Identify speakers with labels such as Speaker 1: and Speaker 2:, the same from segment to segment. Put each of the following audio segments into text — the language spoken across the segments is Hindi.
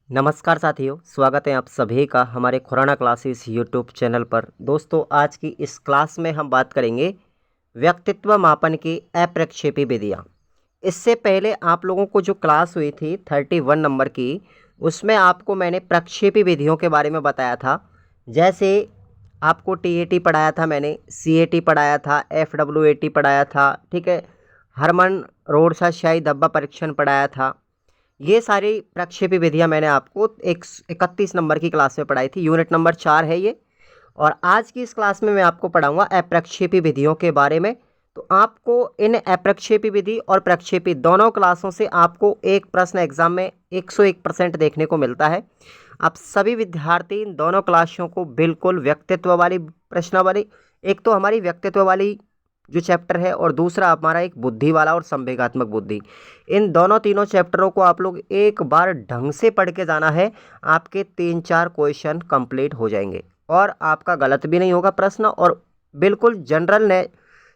Speaker 1: नमस्कार साथियों, स्वागत है आप सभी का हमारे खुराना क्लासेस यूट्यूब चैनल पर। दोस्तों, आज की इस क्लास में हम बात करेंगे व्यक्तित्व मापन की अप्रक्षेपी विधियाँ। इससे पहले आप लोगों को जो क्लास हुई थी 31 नंबर की, उसमें आपको मैंने प्रक्षेपी विधियों के बारे में बताया था। जैसे आपको टीएटी पढ़ाया था, मैंने सीएटी पढ़ाया था, एफडब्ल्यूएटी पढ़ाया था, ठीक है, हरमन रोडसा शाही धब्बा परीक्षण पढ़ाया था। ये सारी प्रक्षेपी विधियां मैंने आपको 31 नंबर की क्लास में पढ़ाई थी। यूनिट नंबर 4 है ये। और आज की इस क्लास में मैं आपको पढ़ाऊंगा अप्रक्षेपी विधियों के बारे में। तो आपको इन अप्रक्षेपी विधि और प्रक्षेपी दोनों क्लासों से आपको एक प्रश्न एग्जाम में 101% देखने को मिलता है। आप सभी विद्यार्थी इन दोनों क्लासों को बिल्कुल व्यक्तित्व वाली प्रश्नावली, एक तो हमारी व्यक्तित्व वाली जो चैप्टर है और दूसरा हमारा एक बुद्धि वाला और संवेगात्मक बुद्धि, इन दोनों तीनों चैप्टरों को आप लोग एक बार ढंग से पढ़ के जाना है। आपके 3-4 क्वेश्चन कंप्लीट हो जाएंगे और आपका गलत भी नहीं होगा प्रश्न, और बिल्कुल जनरल ने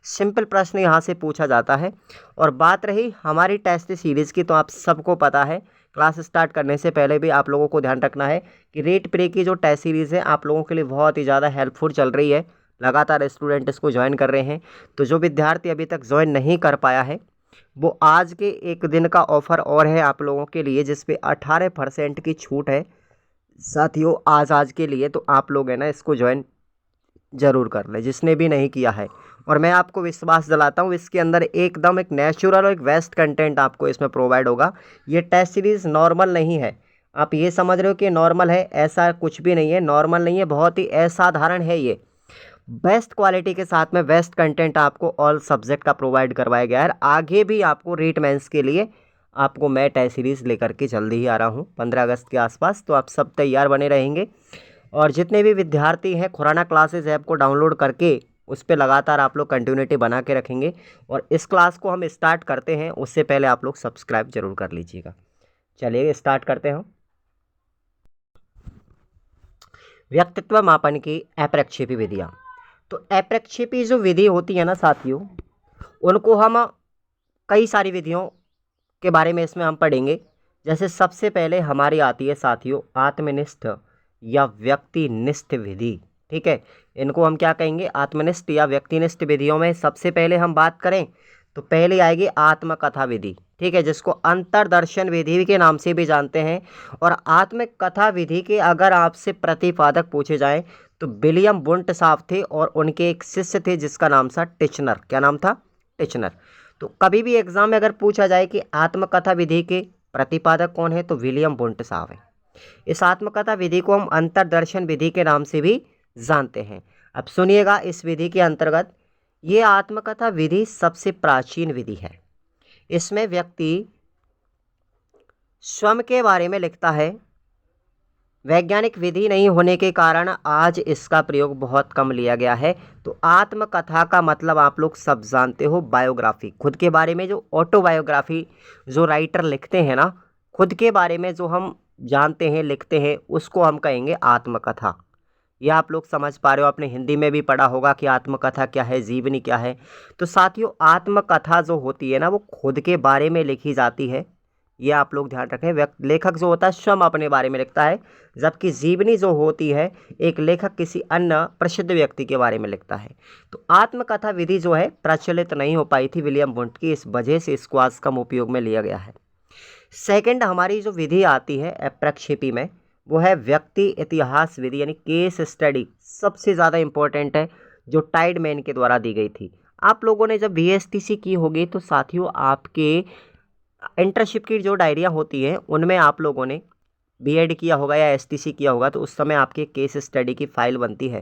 Speaker 1: सिंपल प्रश्न यहाँ से पूछा जाता है। और बात रही हमारी टेस्ट सीरीज़ की, तो आप सबको पता है क्लास स्टार्ट करने से पहले भी आप लोगों को ध्यान रखना है कि रेट प्रे की जो टेस्ट सीरीज़ है आप लोगों के लिए बहुत ही ज़्यादा हेल्पफुल चल रही है। लगातार स्टूडेंट इसको ज्वाइन कर रहे हैं। तो जो विद्यार्थी अभी तक ज्वाइन नहीं कर पाया है, वो आज के एक दिन का ऑफ़र और है आप लोगों के लिए, जिस पे 18% की छूट है साथियों। आज के लिए तो आप लोग है ना, इसको ज्वाइन ज़रूर कर लें जिसने भी नहीं किया है। और मैं आपको विश्वास दिलाता हूँ, इसके अंदर एकदम एक नेचुरल और एक बेस्ट कंटेंट आपको इसमें प्रोवाइड होगा। ये टेस्ट सीरीज़ नॉर्मल नहीं है। आप ये समझ रहे हो कि नॉर्मल है, ऐसा कुछ भी नहीं है। नॉर्मल नहीं है, बहुत ही असाधारण है। ये बेस्ट क्वालिटी के साथ में बेस्ट कंटेंट आपको ऑल सब्जेक्ट का प्रोवाइड करवाया गया है। आगे भी आपको रीट मेंस के लिए आपको मैं टेस्ट सीरीज़ लेकर के जल्दी ही आ रहा हूँ 15 अगस्त के आसपास। तो आप सब तैयार बने रहेंगे। और जितने भी विद्यार्थी हैं, खुराना क्लासेस ऐप को डाउनलोड करके उस पर लगातार आप लोग कंटिन्यूटी बना के रखेंगे। और इस क्लास को हम स्टार्ट करते हैं उससे पहले आप लोग सब्सक्राइब जरूर कर लीजिएगा। चलिए स्टार्ट करते हैं। व्यक्तित्व मापन की अप्रक्षेपी विधियाँ। तो अप्रक्षेपी जो विधि होती है ना साथियों, उनको हम कई सारी विधियों के बारे में इसमें हम पढ़ेंगे। जैसे सबसे पहले हमारी आती है साथियों आत्मनिष्ठ या व्यक्तिनिष्ठ विधि। ठीक है, इनको हम क्या कहेंगे, आत्मनिष्ठ या व्यक्तिनिष्ठ विधियों में सबसे पहले हम बात करें तो पहले आएगी आत्मकथा विधि। ठीक है, जिसको अंतर्दर्शन विधि के नाम से भी जानते हैं। और आत्मकथा विधि के अगर आपसे प्रतिपादक पूछे जाएं तो विलियम वुंट साहब थे और उनके एक शिष्य थे जिसका नाम था टिचनर। क्या नाम था? टिचनर। तो कभी भी एग्जाम में अगर पूछा जाए कि आत्मकथा विधि के प्रतिपादक कौन है, तो विलियम वुंट साहब है। इस आत्मकथा विधि को हम अंतर्दर्शन विधि के नाम से भी जानते हैं। अब सुनिएगा, इस विधि के अंतर्गत ये आत्मकथा विधि सबसे प्राचीन विधि है। इसमें व्यक्ति स्वयं के बारे में लिखता है। वैज्ञानिक विधि नहीं होने के कारण आज इसका प्रयोग बहुत कम लिया गया है। तो आत्मकथा का मतलब आप लोग सब जानते हो, बायोग्राफी, खुद के बारे में जो ऑटोबायोग्राफी जो राइटर लिखते हैं ना, खुद के बारे में जो हम जानते हैं लिखते हैं, उसको हम कहेंगे आत्मकथा। यह आप लोग समझ पा रहे हो, आपने हिंदी में भी पढ़ा होगा कि आत्मकथा क्या है, जीवनी क्या है। तो साथियों आत्मकथा जो होती है ना, वो खुद के बारे में लिखी जाती है। ये आप लोग ध्यान रखें। लेखक जो होता है स्वयं अपने बारे में लिखता है, जबकि जीवनी जो होती है एक लेखक किसी अन्य प्रसिद्ध व्यक्ति के बारे में लिखता है। तो आत्मकथा विधि जो है प्रचलित नहीं हो पाई थी विलियम वुंट की, इस वजह से इसको आज कम उपयोग में लिया गया है। सेकंड हमारी जो विधि आती है अप्रक्षेपी में, वो है व्यक्ति इतिहास विधि यानी केस स्टडी। सबसे ज़्यादा इंपॉर्टेंट है, जो टाइडमैन के द्वारा दी गई थी। आप लोगों ने जब बीएसटीसी की होगी तो साथियों आपके इंटर्नशिप की जो डायरियाँ होती हैं उनमें आप लोगों ने बीएड किया होगा या एसटीसी किया होगा, तो उस समय आपकी केस स्टडी की फाइल बनती है।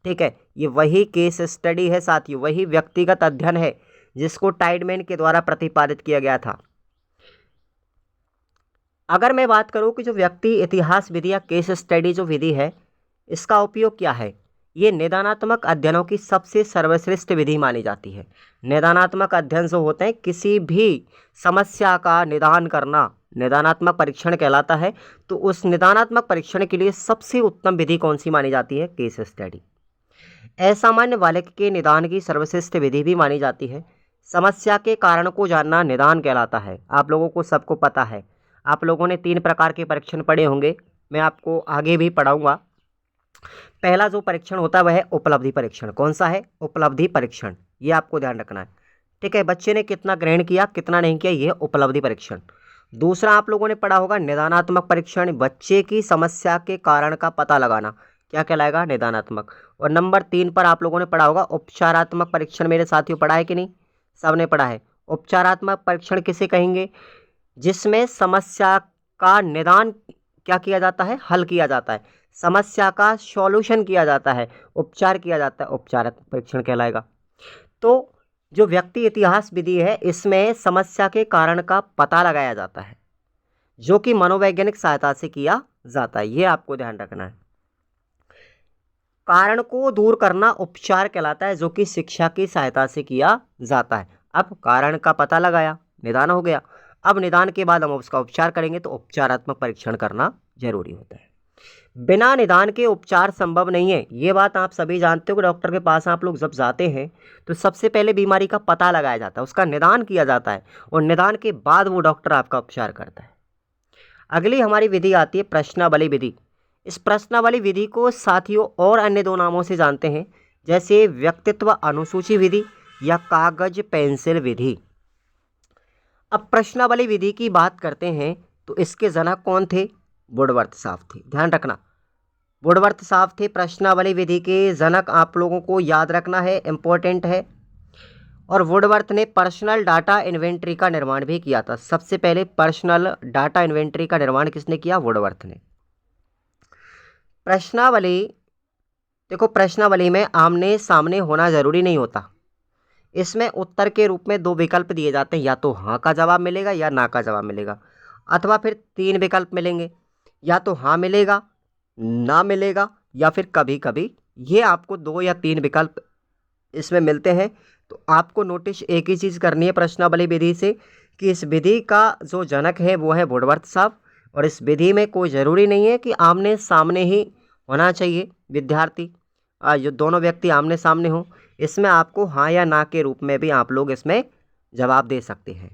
Speaker 1: ठीक है, ये वही केस स्टडी है साथियों, वही व्यक्तिगत अध्ययन है जिसको टाइडमैन के द्वारा प्रतिपादित किया गया था। अगर मैं बात करूं कि जो व्यक्ति इतिहास विधि या केस स्टडी जो विधि है, इसका उपयोग क्या है, ये निदानात्मक अध्ययनों की सबसे सर्वश्रेष्ठ विधि मानी जाती है। निदानात्मक अध्ययन जो होते हैं, किसी भी समस्या का निदान करना निदानात्मक परीक्षण कहलाता है। तो उस निदानात्मक परीक्षण के लिए सबसे उत्तम विधि कौन सी मानी जाती है? Case study. असामान्य बालक के निदान की सर्वश्रेष्ठ विधि भी मानी जाती है। समस्या के कारण को जानना निदान कहलाता है, आप लोगों को सबको पता है। आप लोगों ने 3 प्रकार के परीक्षण पढ़े होंगे, मैं आपको आगे भी पढ़ाऊँगा। पहला जो परीक्षण होता है वह है उपलब्धि परीक्षण। कौन सा है? उपलब्धि परीक्षण। ये आपको ध्यान रखना है, ठीक है। बच्चे ने कितना ग्रहण किया, कितना नहीं किया, ये उपलब्धि परीक्षण। दूसरा आप लोगों ने पढ़ा होगा निदानात्मक परीक्षण, बच्चे की समस्या के कारण का पता लगाना, क्या कहलाएगा? निदानात्मक। और नंबर 3 पर आप लोगों ने पढ़ा होगा उपचारात्मक परीक्षण। मेरे साथियों पढ़ा है कि नहीं? सबने पढ़ा है। उपचारात्मक परीक्षण किसे कहेंगे? जिसमें समस्या का निदान क्या किया जाता है? हल किया जाता है, समस्या का सॉल्यूशन किया जाता है, उपचार किया जाता है, उपचारात्मक परीक्षण कहलाएगा। तो जो व्यक्ति इतिहास विधि है, इसमें समस्या के कारण का पता लगाया जाता है, जो कि मनोवैज्ञानिक सहायता से किया जाता है। ये आपको ध्यान रखना है। कारण को दूर करना उपचार कहलाता है, जो कि शिक्षा की सहायता से किया जाता है। अब कारण का पता लगाया, निदान हो गया। अब निदान के बाद हम उसका उपचार करेंगे, तो उपचारात्मक परीक्षण करना जरूरी होता है। बिना निदान के उपचार संभव नहीं है। ये बात आप सभी जानते हो कि डॉक्टर के पास आप लोग जब जाते हैं तो सबसे पहले बीमारी का पता लगाया जाता है, उसका निदान किया जाता है, और निदान के बाद वो डॉक्टर आपका उपचार करता है। अगली हमारी विधि आती है प्रश्नावली विधि। इस प्रश्नावली विधि को साथियों और अन्य 2 नामों से जानते हैं, जैसे व्यक्तित्व अनुसूची विधि या कागज पेंसिल विधि। अब प्रश्नावली विधि की बात करते हैं तो इसके जनक कौन थे? वुडवर्थ साहब थे। ध्यान रखना, वुडवर्थ साहब थे प्रश्नावली विधि के जनक। आप लोगों को याद रखना है, इंपॉर्टेंट है। और वुडवर्थ ने पर्सनल डाटा इन्वेंटरी का निर्माण भी किया था। सबसे पहले पर्सनल डाटा इन्वेंटरी का निर्माण किसने किया? वुडवर्थ ने। प्रश्नावली, देखो प्रश्नावली में आमने सामने होना जरूरी नहीं होता। इसमें उत्तर के रूप में 2 विकल्प दिए जाते हैं, या तो हाँ का जवाब मिलेगा या ना का जवाब मिलेगा, अथवा फिर 3 विकल्प मिलेंगे, या तो हाँ मिलेगा, ना मिलेगा, या फिर कभी कभी। ये आपको 2 या 3 विकल्प इसमें मिलते हैं। तो आपको नोटिस एक ही चीज़ करनी है प्रश्नावली विधि से, कि इस विधि का जो जनक है वो है वुडवर्थ साहब, और इस विधि में कोई ज़रूरी नहीं है कि आमने सामने ही होना चाहिए विद्यार्थी, जो दोनों व्यक्ति आमने सामने हों। इसमें आपको हाँ या ना के रूप में भी आप लोग इसमें जवाब दे सकते हैं।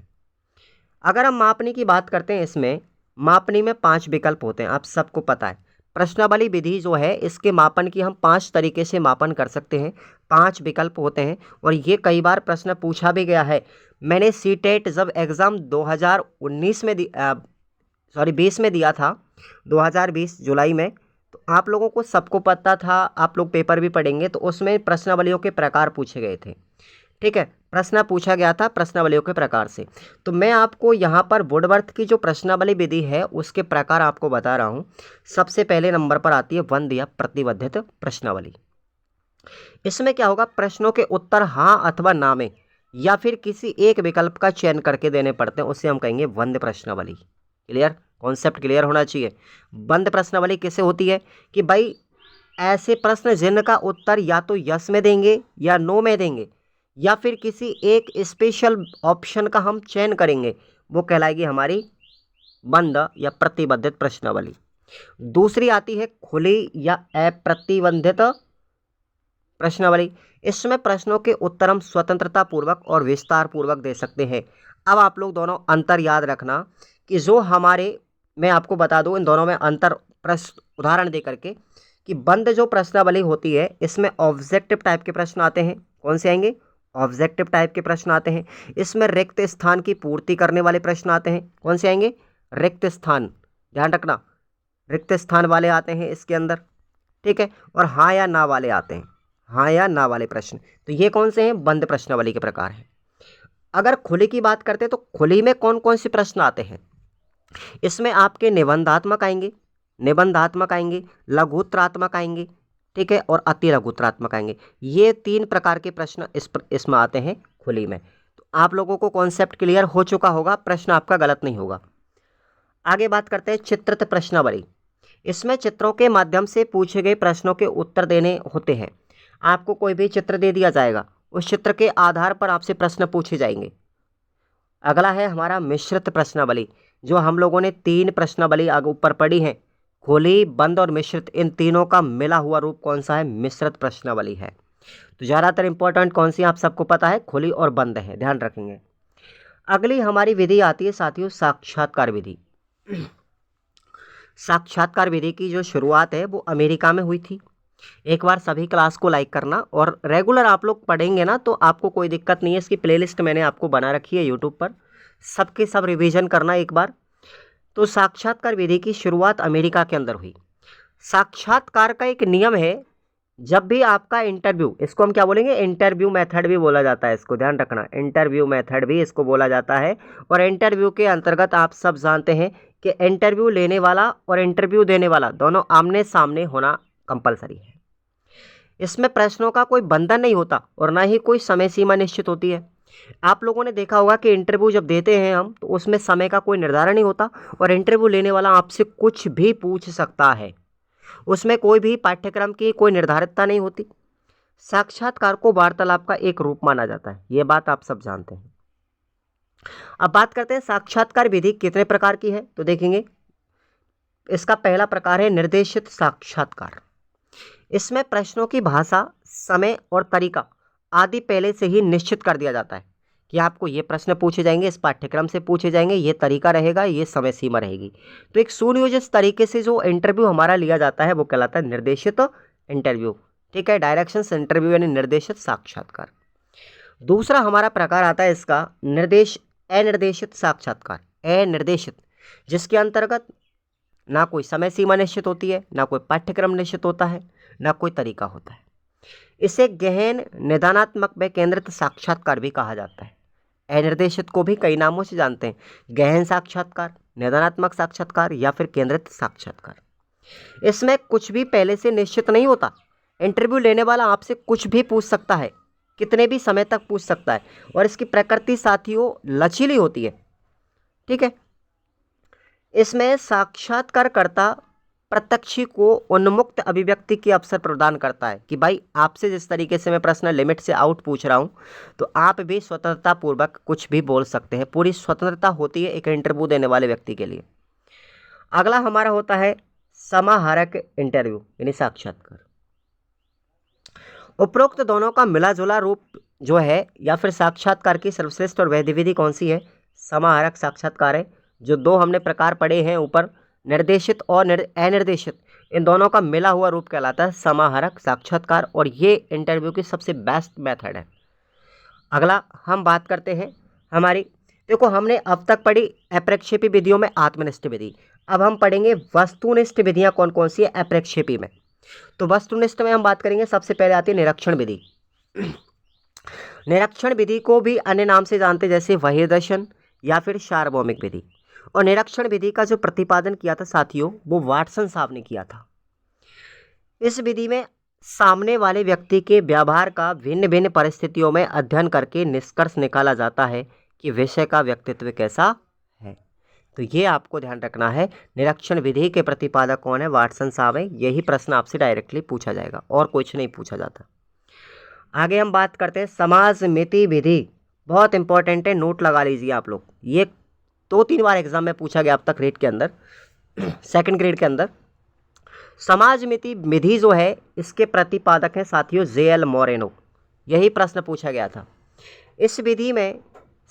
Speaker 1: अगर हम मापनी की बात करते हैं, इसमें मापनी में 5 विकल्प होते हैं, आप सबको पता है। प्रश्नावली विधि जो है, इसके मापन की हम 5 तरीके से मापन कर सकते हैं। 5 विकल्प होते हैं, और ये कई बार प्रश्न पूछा भी गया है। मैंने सीटेट जब एग्ज़ाम 2019 में 20 में दिया था, 2020 जुलाई में, तो आप लोगों को सबको पता था, आप लोग पेपर भी पढ़ेंगे, तो उसमें प्रश्नावलियों के प्रकार पूछे गए थे, ठीक है। प्रश्न पूछा गया था प्रश्नावलियों के प्रकार से। तो मैं आपको यहाँ पर वुडवर्थ की जो प्रश्नावली विधि है उसके प्रकार आपको बता रहा हूँ। सबसे पहले नंबर पर आती है वंद या प्रतिबद्धित प्रश्नावली। इसमें क्या होगा? प्रश्नों के उत्तर हाँ अथवा ना में या फिर किसी एक विकल्प का चयन करके देने पड़ते हैं, उसे हम कहेंगे वंद प्रश्नावली। क्लियर? कॉन्सेप्ट क्लियर होना चाहिए। वंद प्रश्नावली किससे होती है? कि भाई ऐसे प्रश्न जिनका उत्तर या तो यस में देंगे या नो में देंगे, या फिर किसी एक स्पेशल ऑप्शन का हम चयन करेंगे, वो कहलाएगी हमारी बंद या प्रतिबंधित प्रश्नावली। दूसरी आती है खुली या अप्रतिबंधित प्रश्नावली। इसमें प्रश्नों के उत्तर हम स्वतंत्रता पूर्वक और विस्तार पूर्वक दे सकते हैं। अब आप लोग दोनों अंतर याद रखना, कि जो हमारे, मैं आपको बता दूं इन दोनों में अंतर प्रश्न उदाहरण दे करके, कि बंद जो प्रश्नावली होती है इसमें ऑब्जेक्टिव टाइप के प्रश्न आते हैं। कौन से आएंगे? ऑब्जेक्टिव टाइप के प्रश्न आते हैं। इसमें रिक्त स्थान की पूर्ति करने वाले प्रश्न आते हैं। कौन से आएंगे? रिक्त स्थान, ध्यान रखना, रिक्त स्थान वाले आते हैं इसके अंदर, ठीक है। और हाँ या ना वाले आते हैं, हाँ या ना वाले प्रश्न। तो ये कौन से हैं? बंद प्रश्नावली के प्रकार हैं। अगर खुली की बात करते हैं तो खुली में कौन कौन से प्रश्न आते हैं? इसमें आपके निबंधात्मक आएंगे, लघुत्तरात्मक आएंगे, ठीक है, और अति लघुत्तरात्मक आएंगे। ये 3 प्रकार के प्रश्न इसमें आते हैं खुली में। तो आप लोगों को कॉन्सेप्ट क्लियर हो चुका होगा, प्रश्न आपका गलत नहीं होगा। आगे बात करते हैं चित्रित प्रश्नावली। इसमें चित्रों के माध्यम से पूछे गए प्रश्नों के उत्तर देने होते हैं। आपको कोई भी चित्र दे दिया जाएगा, उस चित्र के आधार पर आपसे प्रश्न पूछे जाएंगे। अगला है हमारा मिश्रित प्रश्नावली, जो हम लोगों ने 3 प्रश्नावली आगे ऊपर पढ़ी हैं, खुली, बंद और मिश्रित। इन तीनों का मिला हुआ रूप कौन सा है? मिश्रित प्रश्नावली है। तो ज़्यादातर इंपॉर्टेंट कौन सी आप सबको पता है? खुली और बंद है, ध्यान रखेंगे। अगली हमारी विधि आती है साथियों साक्षात्कार विधि। साक्षात्कार विधि की जो शुरुआत है वो अमेरिका में हुई थी। एक बार सभी क्लास को लाइक करना, और रेगुलर आप लोग पढ़ेंगे ना तो आपको कोई दिक्कत नहीं है। इसकी प्लेलिस्ट मैंने आपको बना रखी है यूट्यूब पर, सबके सब रिवीजन करना एक बार। तो साक्षात्कार विधि की शुरुआत अमेरिका के अंदर हुई। साक्षात्कार का एक नियम है, जब भी आपका इंटरव्यू, इसको हम क्या बोलेंगे, इंटरव्यू मेथड भी बोला जाता है, इसको ध्यान रखना, इंटरव्यू मेथड भी इसको बोला जाता है। और इंटरव्यू के अंतर्गत आप सब जानते हैं कि इंटरव्यू लेने वाला और इंटरव्यू देने वाला दोनों आमने सामने होना कंपलसरी है। इसमें प्रश्नों का कोई बंधन नहीं होता और ना ही कोई समय सीमा निश्चित होती है। आप लोगों ने देखा होगा कि इंटरव्यू जब देते हैं हम, तो उसमें समय का कोई निर्धारण नहीं होता, और इंटरव्यू लेने वाला आपसे कुछ भी पूछ सकता है। उसमें कोई भी पाठ्यक्रम की कोई निर्धारितता नहीं होती। साक्षात्कार को वार्तालाप का एक रूप माना जाता है, ये बात आप सब जानते हैं। अब बात करते हैं साक्षात्कार विधि कितने प्रकार की है, तो देखेंगे। इसका पहला प्रकार है निर्देशित साक्षात्कार। इसमें प्रश्नों की भाषा, समय और तरीका आदि पहले से ही निश्चित कर दिया जाता है कि आपको ये प्रश्न पूछे जाएंगे, इस पाठ्यक्रम से पूछे जाएंगे, ये तरीका रहेगा, ये समय सीमा रहेगी। तो एक सुनियोजित तरीके से जो इंटरव्यू हमारा लिया जाता है वो कहलाता है निर्देशित इंटरव्यू। ठीक है, डायरेक्शंस इंटरव्यू यानी निर्देशित साक्षात्कार। दूसरा हमारा प्रकार आता है इसका अनिर्देशित साक्षात्कार। अनिर्देशित, जिसके अंतर्गत ना कोई समय सीमा निश्चित होती है, ना कोई पाठ्यक्रम निश्चित होता है, ना कोई तरीका होता है। इसे गहन निदानात्मक व केंद्रित साक्षात्कार भी कहा जाता है। अनिर्देशित को भी कई नामों से जानते हैं, गहन साक्षात्कार, निदानात्मक साक्षात्कार या फिर केंद्रित साक्षात्कार। इसमें कुछ भी पहले से निश्चित नहीं होता। इंटरव्यू लेने वाला आपसे कुछ भी पूछ सकता है, कितने भी समय तक पूछ सकता है, और इसकी प्रकृति साथियों लचीली होती है। ठीक है, इसमें साक्षात्कारकर्ता प्रत्यक्षी को उन्मुक्त अभिव्यक्ति के अवसर प्रदान करता है कि भाई आपसे जिस तरीके से मैं प्रश्न लिमिट से आउट पूछ रहा हूं, तो आप भी स्वतंत्रता पूर्वक कुछ भी बोल सकते हैं। पूरी स्वतंत्रता होती है एक इंटरव्यू देने वाले व्यक्ति के लिए। अगला हमारा होता है समाहारक इंटरव्यू यानी साक्षात्कार। उपरोक्त दोनों का मिला जुला रूप जो है या फिर साक्षात्कार की सर्वश्रेष्ठ और वैध विधि कौन सी है? समाहारक साक्षात्कार है। जो दो हमने प्रकार पढ़े हैं ऊपर, निर्देशित और अनिर्देशित, इन दोनों का मिला हुआ रूप कहलाता है समाहारक साक्षात्कार, और ये इंटरव्यू की सबसे बेस्ट मेथड है। अगला हम बात करते हैं हमारी, देखो हमने अब तक पढ़ी अप्रक्षेपी विधियों में आत्मनिष्ठ विधि। अब हम पढ़ेंगे वस्तुनिष्ठ विधियां कौन कौन सी है अप्रक्षेपी में। तो वस्तुनिष्ठ में हम बात करेंगे, सबसे पहले आती है निरीक्षण विधि। निरीक्षण विधि को भी अन्य नाम से जानते जैसे बहिर्दर्शन या फिर सार्वभौमिक विधि। और निरीक्षण विधि का जो प्रतिपादन किया था साथियों, वो वाटसन साहब ने किया था। इस विधि में सामने वाले व्यक्ति के व्यवहार का भिन्न भिन्न परिस्थितियों में अध्ययन करके निष्कर्ष निकाला जाता है कि विषय का व्यक्तित्व कैसा है। तो ये आपको ध्यान रखना है। निरीक्षण विधि के प्रतिपादक कौन है? वाटसन साहब है। यही प्रश्न आपसे डायरेक्टली पूछा जाएगा और कुछ नहीं पूछा जाता। आगे हम बात करते हैं समाज मिति विधि। बहुत इंपॉर्टेंट है, नोट लगा लीजिए आप लोग। ये 2-3 बार एग्जाम में पूछा गया अब तक रेट के अंदर, सेकंड ग्रेड के अंदर। समाज मिति विधि जो है इसके प्रतिपादक हैं साथियों जे.एल. मोरेनो। यही प्रश्न पूछा गया था। इस विधि में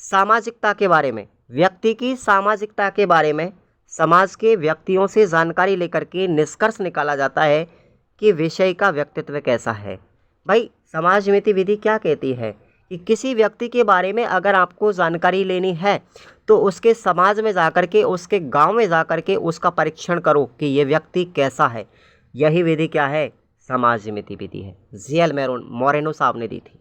Speaker 1: सामाजिकता के बारे में, व्यक्ति की सामाजिकता के बारे में समाज के व्यक्तियों से जानकारी लेकर के निष्कर्ष निकाला जाता है कि विषय का व्यक्तित्व कैसा है। भाई समाज मिति विधि क्या कहती है कि किसी व्यक्ति के बारे में अगर आपको जानकारी लेनी है तो उसके समाज में जाकर के, उसके गांव में जाकर के उसका परीक्षण करो कि ये व्यक्ति कैसा है। यही विधि क्या है? समाज मिति विधि है। जे.एल. मोरेनो साहब ने दी थी।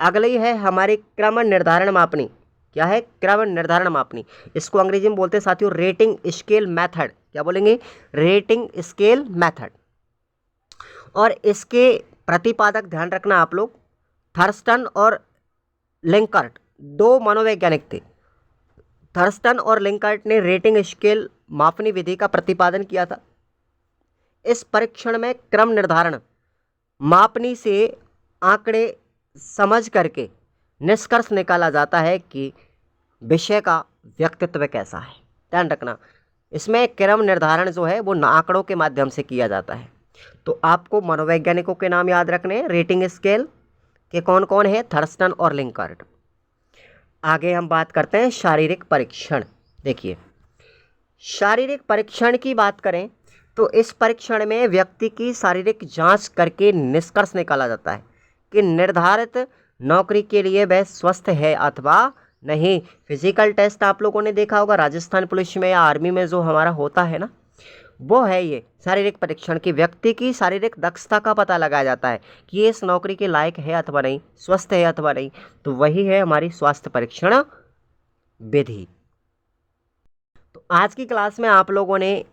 Speaker 1: अगली है हमारी क्रम निर्धारण मापनी। क्या है? क्रम निर्धारण मापनी। इसको अंग्रेजी में बोलते हैं साथियों रेटिंग स्केल मेथड। क्या बोलेंगे? Rating scale method. और इसके प्रतिपादक ध्यान रखना आप लोग, थर्स्टन और लिंकर्ट, दो मनोवैज्ञानिक थे। थर्स्टन और लिंकर्ट ने रेटिंग स्केल मापनी विधि का प्रतिपादन किया था। इस परीक्षण में क्रम निर्धारण मापनी से आंकड़े समझ करके निष्कर्ष निकाला जाता है कि विषय का व्यक्तित्व कैसा है। ध्यान रखना, इसमें क्रम निर्धारण जो है वो आंकड़ों के माध्यम से किया जाता है। तो आपको मनोवैज्ञानिकों के नाम याद रखने हैं रेटिंग स्केल के कौन कौन है? थर्स्टन और लिंकर्ट। आगे हम बात करते हैं शारीरिक परीक्षण। देखिए शारीरिक परीक्षण की बात करें तो इस परीक्षण में व्यक्ति की शारीरिक जांच करके निष्कर्ष निकाला जाता है कि निर्धारित नौकरी के लिए वह स्वस्थ है अथवा नहीं। फिजिकल टेस्ट आप लोगों ने देखा होगा राजस्थान पुलिस में या आर्मी में जो हमारा होता है ना, वो है ये शारीरिक परीक्षण की व्यक्ति की शारीरिक दक्षता का पता लगाया जाता है कि ये इस नौकरी के लायक है अथवा नहीं, स्वस्थ है अथवा नहीं। तो वही है हमारी स्वास्थ्य परीक्षण विधि। तो आज की क्लास में आप लोगों ने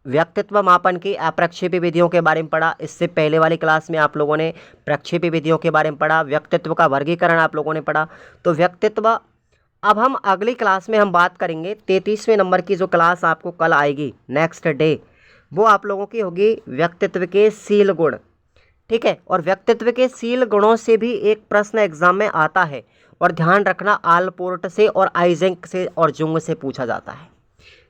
Speaker 1: व्यक्तित्व मापन की अप्रक्षेपी विधियों के बारे में पढ़ा। इससे पहले वाली क्लास में आप लोगों ने प्रक्षेपी विधियों के बारे में पढ़ा, व्यक्तित्व का वर्गीकरण आप लोगों ने पढ़ा। तो व्यक्तित्व, अब हम अगली क्लास में हम बात करेंगे 33वें नंबर की जो क्लास आपको कल आएगी नेक्स्ट डे, वो आप लोगों की होगी व्यक्तित्व के शील गुण। ठीक है, और व्यक्तित्व के शील गुणों से भी एक प्रश्न एग्जाम में आता है और ध्यान रखना आलपोर्ट से और आइजेंक से और जुंग से पूछा जाता है।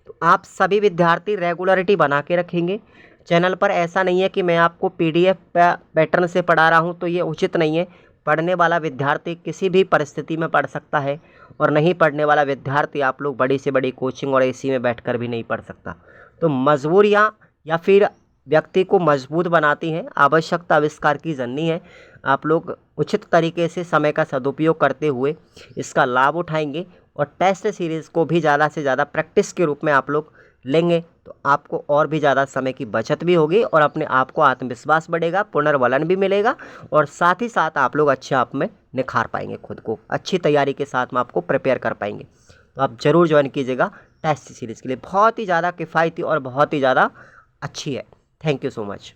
Speaker 1: तो आप सभी विद्यार्थी रेगुलरिटी बना के रखेंगे चैनल पर। ऐसा नहीं है कि मैं आपको पीडीएफ पैटर्न से पढ़ा रहा हूँ तो ये उचित नहीं है। पढ़ने वाला विद्यार्थी किसी भी परिस्थिति में पढ़ सकता है और नहीं पढ़ने वाला विद्यार्थी आप लोग बड़ी से बड़ी कोचिंग और एसी में बैठकर भी नहीं पढ़ सकता। तो मजबूरियाँ या फिर व्यक्ति को मजबूत बनाती हैं, आवश्यकता आविष्कार की जननी है। आप लोग उचित तरीके से समय का सदुपयोग करते हुए इसका लाभ उठाएंगे और टेस्ट सीरीज़ को भी ज़्यादा से ज़्यादा प्रैक्टिस के रूप में आप लोग लेंगे तो आपको और भी ज़्यादा समय की बचत भी होगी और अपने आप को आत्मविश्वास बढ़ेगा, पुनर्बलन भी मिलेगा और साथ ही साथ आप लोग अच्छे आप में निखार पाएंगे, खुद को अच्छी तैयारी के साथ में आपको प्रिपेयर कर पाएंगे। तो आप ज़रूर ज्वाइन कीजिएगा टेस्ट सीरीज़ के लिए, बहुत ही ज़्यादा किफ़ायती और बहुत ही ज़्यादा अच्छी है। Thank you so much.